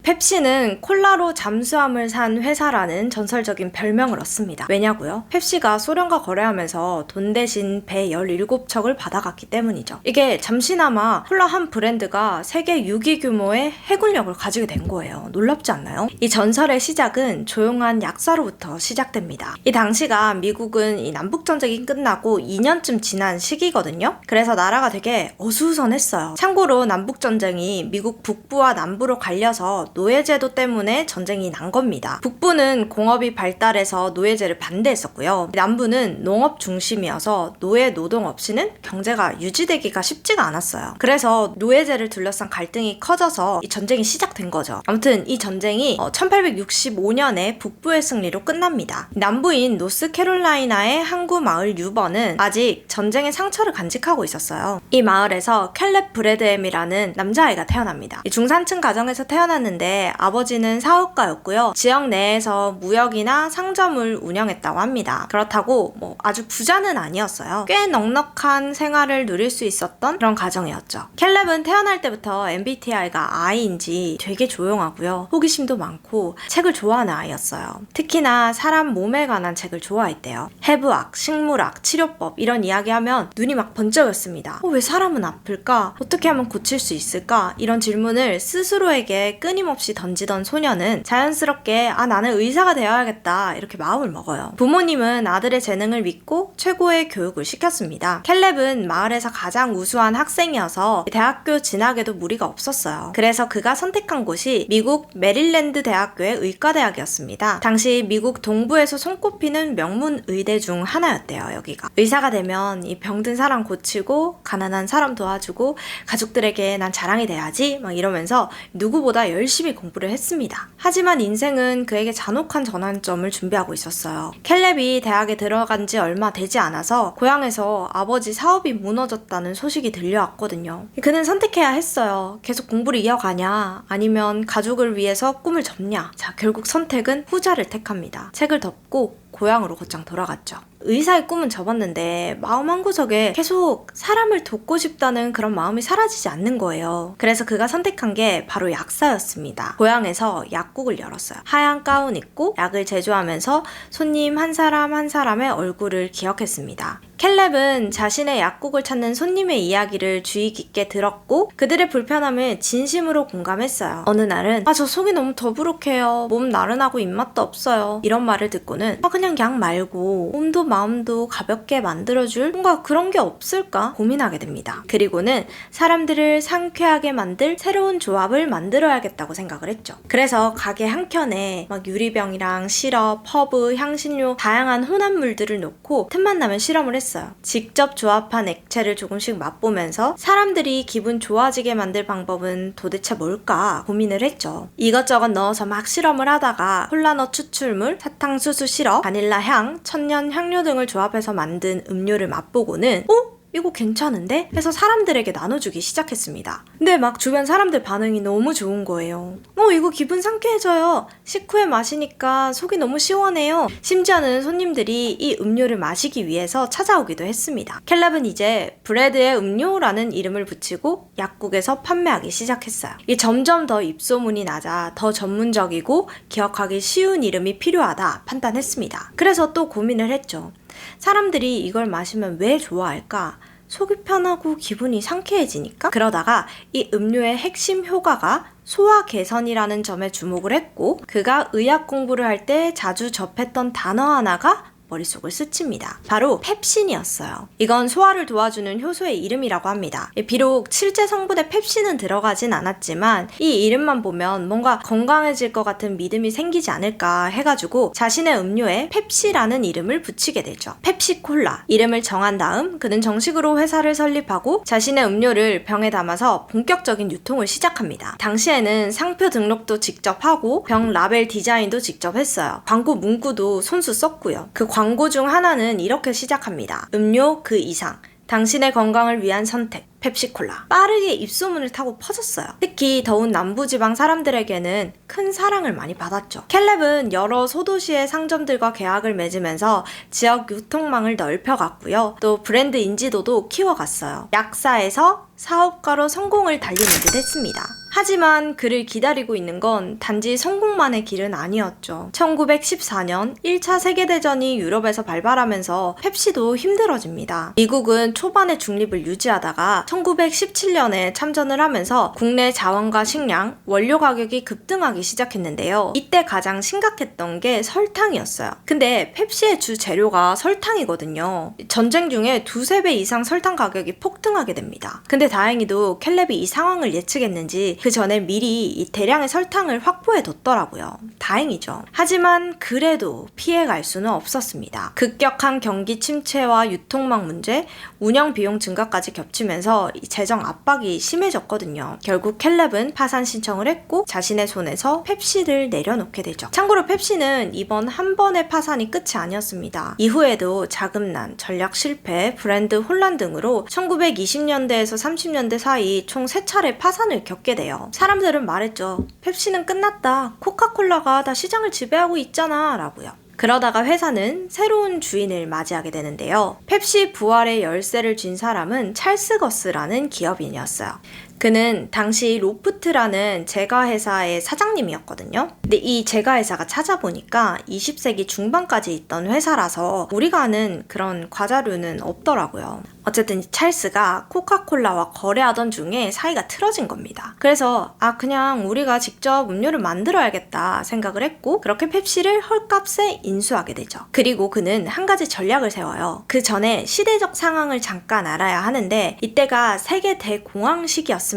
펩시는 콜라로 잠수함을 산 회사라는 전설적인 별명을 얻습니다. 왜냐고요? 펩시가 소련과 거래하면서 돈 대신 배 17척을 받아갔기 때문이죠. 이게 잠시나마 콜라 한 브랜드가 세계 6위 규모의 해군력을 가지게 된 거예요. 놀랍지 않나요? 이 전설의 시작은 조용한 약사로부터 시작됩니다. 이 당시가 미국은 이 남북전쟁이 끝나고 2년쯤 지난 시기거든요. 그래서 나라가 되게 어수선했어요. 참고로 남북전쟁이 미국 북부와 남부로 갈려서 노예제도 때문에 전쟁이 난 겁니다. 북부는 공업이 발달해서 노예제를 반대했었고요. 남부는 농업 중심이어서 노예 노동 없이는 경제가 유지되기가 쉽지가 않았어요. 그래서 노예제를 둘러싼 갈등이 커져서 이 전쟁이 시작된 거죠. 아무튼 이 전쟁이 1865년에 북부의 승리로 끝납니다. 남부인 노스캐롤라이나의 항구 마을 유버는 아직 전쟁의 상처를 간직하고 있었어요. 이 마을에서 캘렙 브래드햄이라는 남자아이가 태어납니다. 중산층 가정에서 태어났는데 아버지는 사업가였고요. 지역 내에서 무역이나 상점을 운영했다고 합니다. 그렇다고 아주 부자는 아니었어요. 꽤 넉넉한 생활을 누릴 수 있었던 그런 가정이었죠. 캘렙은 태어날 때부터 MBTI가 I인지 되게 조용하고요. 호기심도 많고 책을 좋아하는 아이였어요. 특히나 사람 몸에 관한 책을 좋아했대요. 해부학, 식물학, 치료법 이런 이야기하면 눈이 막 번쩍였습니다. 왜 사람은 아플까? 어떻게 하면 고칠 수 있을까? 이런 질문을 스스로에게 끊임없이 던지던 소녀는 자연스럽게 나는 의사가 되어야겠다 이렇게 마음을 먹어요. 부모님은 아들의 재능을 믿고 최고의 교육을 시켰습니다. 캘렙은 마을에서 가장 우수한 학생이어서 대학교 진학에도 무리가 없었어요. 그래서 그가 선택한 곳이 미국 메릴랜드 대학교의 의과대학이었습니다. 당시 미국 동부에서 손꼽히는 명문 의대 중 하나였대요. 여기가. 의사가 되면 이 병든 사람 고치고 가난한 사람 도와주고 가족들에게 난 자랑이 돼야지 막 이러면서 누구보다 열심히 공부를 했습니다. 하지만 인생은 그에게 잔혹한 전환점을 준비하고 있었어요. 캘렙이 대학에 들어간 지 얼마 되지 않아서 고향에서 아버지 사업이 무너졌다는 소식이 들려왔거든요. 그는 선택해야 했어요. 계속 공부를 이어가냐 아니면 가족을 위해서 꿈을 접냐. 자, 결국 선택은 후자를 택합니다. 책을 덮고 고향으로 곧장 돌아갔죠. 의사의 꿈은 접었는데 마음 한구석에 계속 사람을 돕고 싶다는 그런 마음이 사라지지 않는 거예요. 그래서 그가 선택한 게 바로 약사였습니다. 고향에서 약국을 열었어요. 하얀 가운 입고 약을 제조하면서 손님 한 사람 한 사람의 얼굴을 기억했습니다. 캘렙은 자신의 약국을 찾는 손님의 이야기를 주의 깊게 들었고 그들의 불편함을 진심으로 공감했어요. 어느 날은 저 속이 너무 더부룩해요. 몸 나른하고 입맛도 없어요. 이런 말을 듣고는 그냥 약 말고 몸도 마음도 가볍게 만들어줄 뭔가 그런 게 없을까 고민하게 됩니다. 그리고는 사람들을 상쾌하게 만들 새로운 조합을 만들어야겠다고 생각을 했죠. 그래서 가게 한켠에 유리병이랑 시럽, 허브, 향신료 다양한 혼합물들을 놓고 틈만 나면 실험을 했어요. 직접 조합한 액체를 조금씩 맛보면서 사람들이 기분 좋아지게 만들 방법은 도대체 뭘까 고민을 했죠. 이것저것 넣어서 막 실험을 하다가 콜라넛 추출물, 사탕수수 시럽, 바닐라 향, 천연 향료 등을 조합해서 만든 음료를 맛보고는 이거 괜찮은데? 해서 사람들에게 나눠주기 시작했습니다. 근데 막 주변 사람들 반응이 너무 좋은 거예요. 이거 기분 상쾌해져요. 식후에 마시니까 속이 너무 시원해요. 심지어는 손님들이 이 음료를 마시기 위해서 찾아오기도 했습니다. 캘렙은 이제 브레드의 음료라는 이름을 붙이고 약국에서 판매하기 시작했어요. 이게 점점 더 입소문이 나자 더 전문적이고 기억하기 쉬운 이름이 필요하다 판단했습니다. 그래서 또 고민을 했죠. 사람들이 이걸 마시면 왜 좋아할까? 속이 편하고 기분이 상쾌해지니까? 그러다가 이 음료의 핵심 효과가 소화 개선이라는 점에 주목을 했고 그가 의학 공부를 할 때 자주 접했던 단어 하나가 머릿속을 스칩니다. 바로 펩신이었어요. 이건 소화를 도와주는 효소의 이름이라고 합니다. 비록 실제 성분에 펩신은 들어가진 않았지만 이 이름만 보면 뭔가 건강해질 것 같은 믿음이 생기지 않을까 해가지고 자신의 음료에 펩시라는 이름을 붙이게 되죠. 펩시콜라 이름을 정한 다음 그는 정식으로 회사를 설립하고 자신의 음료를 병에 담아서 본격적인 유통을 시작합니다. 당시에는 상표 등록도 직접 하고 병 라벨 디자인도 직접 했어요. 광고 문구도 손수 썼고요. 그 광고 중 하나는 이렇게 시작합니다. 음료 그 이상, 당신의 건강을 위한 선택, 펩시콜라. 빠르게 입소문을 타고 퍼졌어요. 특히 더운 남부지방 사람들에게는 큰 큰 사랑을 많이 받았죠. 캘렙은 여러 소도시의 상점들과 계약을 맺으면서 지역 유통망을 넓혀갔고요. 또 브랜드 인지도도 키워갔어요. 약사에서 사업가로 성공을 달리는 듯 했습니다. 하지만 그를 기다리고 있는 건 단지 성공만의 길은 아니었죠. 1914년 1차 세계대전이 유럽에서 발발하면서 펩시도 힘들어집니다. 미국은 초반에 중립을 유지하다가 1917년에 참전을 하면서 국내 자원과 식량, 원료 가격이 급등하기 시작했는데요. 이때 가장 심각했던 게 설탕이었어요. 근데 펩시의 주 재료가 설탕이거든요. 전쟁 중에 2~3배 이상 설탕 가격이 폭등하게 됩니다. 근데 다행히도 캘렙이 이 상황을 예측했는지 그 전에 미리 이 대량의 설탕을 확보해 뒀더라고요. 다행이죠. 하지만 그래도 피해갈 수는 없었습니다. 급격한 경기 침체와 유통망 문제, 운영 비용 증가까지 겹치면서 이 재정 압박이 심해졌거든요. 결국 캘렙은 파산 신청을 했고 자신의 손에서 펩시를 내려놓게 되죠. 참고로 펩시는 이번 한 번의 파산이 끝이 아니었습니다. 이후에도 자금난, 전략 실패, 브랜드 혼란 등으로 1920년대에서 30년대 사이 총 3차례 파산을 겪게 돼요. 사람들은 말했죠. 펩시는 끝났다. 코카콜라가 다 시장을 지배하고 있잖아 라고요. 그러다가 회사는 새로운 주인을 맞이하게 되는데요. 펩시 부활의 열쇠를 쥔 사람은 찰스 거스라는 기업인이었어요. 그는 당시 로프트라는 제과회사의 사장님이었거든요. 근데 이 제과회사가 찾아보니까 20세기 중반까지 있던 회사라서 우리가 아는 그런 과자류는 없더라고요. 어쨌든 찰스가 코카콜라와 거래하던 중에 사이가 틀어진 겁니다. 그래서 그냥 우리가 직접 음료를 만들어야겠다 생각을 했고 그렇게 펩시를 헐값에 인수하게 되죠. 그리고 그는 한 가지 전략을 세워요. 그 전에 시대적 상황을 잠깐 알아야 하는데 이때가 세계 대공황 시기였습니다.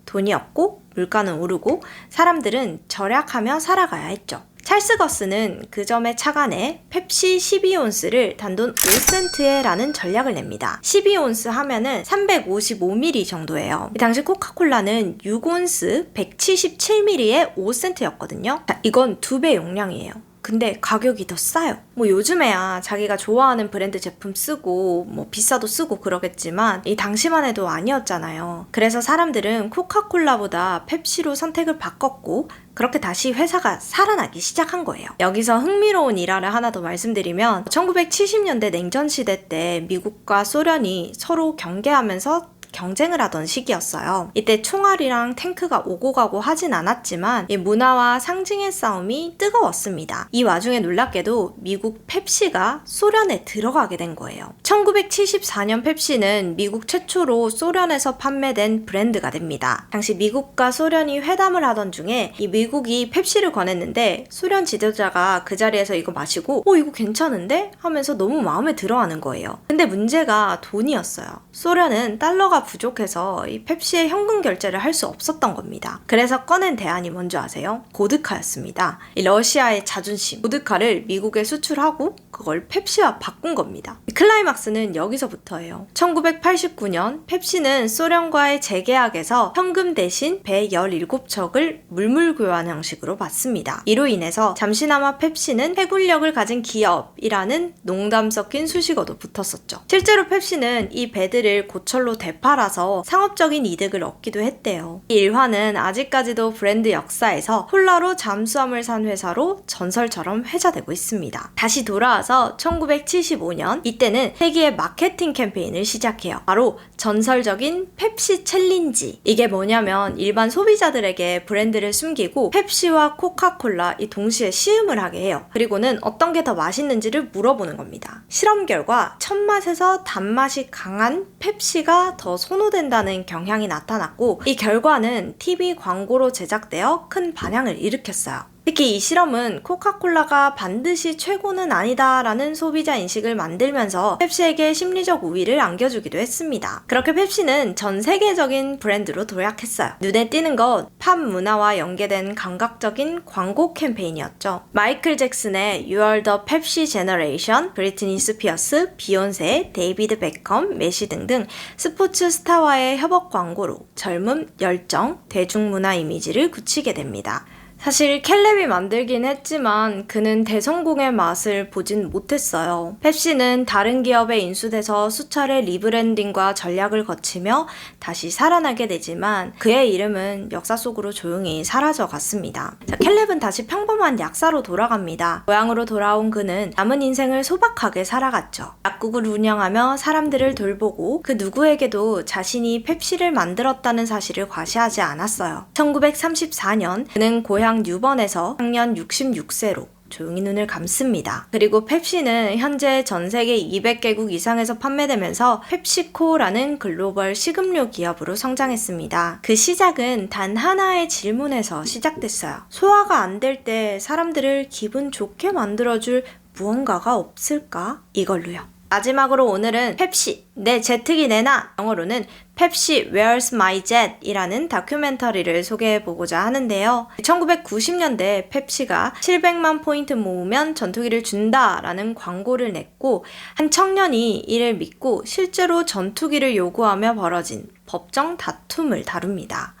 돈이 없고 물가는 오르고 사람들은 절약하며 살아가야 했죠. 찰스 거스는 그 점에 착안해 펩시 12온스를 단돈 5센트에 라는 전략을 냅니다. 12온스 하면은 355ml 정도예요. 당시 코카콜라는 6온스 177ml에 5센트였거든요. 이건 2배 용량이에요. 근데 가격이 더 싸요. 요즘에야 자기가 좋아하는 브랜드 제품 쓰고 비싸도 쓰고 그러겠지만 이 당시만 해도 아니었잖아요. 그래서 사람들은 코카콜라보다 펩시로 선택을 바꿨고 그렇게 다시 회사가 살아나기 시작한 거예요. 여기서 흥미로운 일화를 하나 더 말씀드리면 1970년대 냉전 시대 때 미국과 소련이 서로 경계하면서 경쟁을 하던 시기였어요. 이때 총알이랑 탱크가 오고 가고 하진 않았지만 이 문화와 상징의 싸움이 뜨거웠습니다. 이 와중에 놀랍게도 미국 펩시가 소련에 들어가게 된 거예요. 1974년 펩시는 미국 최초로 소련에서 판매된 브랜드가 됩니다. 당시 미국과 소련이 회담을 하던 중에 이 미국이 펩시를 권했는데 소련 지도자가 그 자리에서 이거 마시고 이거 괜찮은데? 하면서 너무 마음에 들어하는 거예요. 근데 문제가 돈이었어요. 소련은 달러가 부족해서 이 펩시의 현금 결제를 할 수 없었던 겁니다. 그래서 꺼낸 대안이 뭔지 아세요? 보드카였습니다. 이 러시아의 자존심, 보드카를 미국에 수출하고 그걸 펩시와 바꾼 겁니다. 클라이막스는 여기서부터예요. 1989년 펩시는 소련과의 재계약에서 현금 대신 배 17척을 물물 교환 형식으로 받습니다. 이로 인해서 잠시나마 펩시는 해군력을 가진 기업이라는 농담 섞인 수식어도 붙었었죠. 실제로 펩시는 이 배들을 고철로 되팔아서 상업적인 이득을 얻기도 했대요. 이 일화는 아직까지도 브랜드 역사에서 콜라로 잠수함을 산 회사로 전설처럼 회자되고 있습니다. 다시 돌아와서 1975년 이때는 세계의 마케팅 캠페인을 시작해요. 바로 전설적인 펩시 챌린지. 이게 뭐냐면 일반 소비자들에게 브랜드를 숨기고 펩시와 코카콜라 이 동시에 시음을 하게 해요. 그리고는 어떤 게 더 맛있는지를 물어보는 겁니다. 실험 결과 첫 맛에서 단맛이 강한 펩시가 더 선호된다는 경향이 나타났고 이 결과는 TV 광고로 제작되어 큰 반향을 일으켰어요. 특히 이 실험은 코카콜라가 반드시 최고는 아니다라는 소비자 인식을 만들면서 펩시에게 심리적 우위를 안겨주기도 했습니다. 그렇게 펩시는 전 세계적인 브랜드로 도약했어요. 눈에 띄는 건 팝 문화와 연계된 감각적인 광고 캠페인이었죠. 마이클 잭슨의 You are the Pepsi Generation, 브리트니 스피어스, 비욘세, 데이비드 베컴, 메시 등등 스포츠 스타와의 협업 광고로 젊음, 열정, 대중문화 이미지를 굳히게 됩니다. 사실 켈렙이 만들긴 했지만 그는 대성공의 맛을 보진 못했어요. 펩시는 다른 기업에 인수돼서 수차례 리브랜딩과 전략을 거치며 다시 살아나게 되지만 그의 이름은 역사 속으로 조용히 사라져 갔습니다. 자, 켈렙은 다시 평범한 약사로 돌아갑니다. 고향으로 돌아온 그는 남은 인생을 소박하게 살아갔죠. 약국을 운영하며 사람들을 돌보고 그 누구에게도 자신이 펩시를 만들었다는 사실을 과시하지 않았어요. 1934년 그는 고향 뉴번에서 향년 66세로 조용히 눈을 감습니다. 그리고 펩시는 현재 전 세계 200개국 이상에서 판매되면서 펩시코라는 글로벌 식음료 기업으로 성장했습니다. 그 시작은 단 하나의 질문에서 시작됐어요. 소화가 안 될 때 사람들을 기분 좋게 만들어줄 무언가가 없을까? 이걸로요. 마지막으로 오늘은 펩시, 내 제트기 내놔! 영어로는 펩시 Where's My Jet? 이라는 다큐멘터리를 소개해보고자 하는데요. 1990년대 펩시가 700만 포인트 모으면 전투기를 준다라는 광고를 냈고 한 청년이 이를 믿고 실제로 전투기를 요구하며 벌어진 법정 다툼을 다룹니다.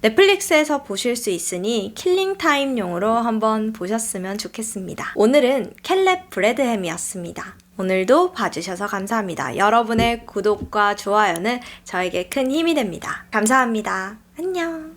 넷플릭스에서 보실 수 있으니 킬링타임용으로 한번 보셨으면 좋겠습니다. 오늘은 켈렙 브래드햄이었습니다. 오늘도 봐주셔서 감사합니다. 여러분의 구독과 좋아요는 저에게 큰 힘이 됩니다. 감사합니다. 안녕.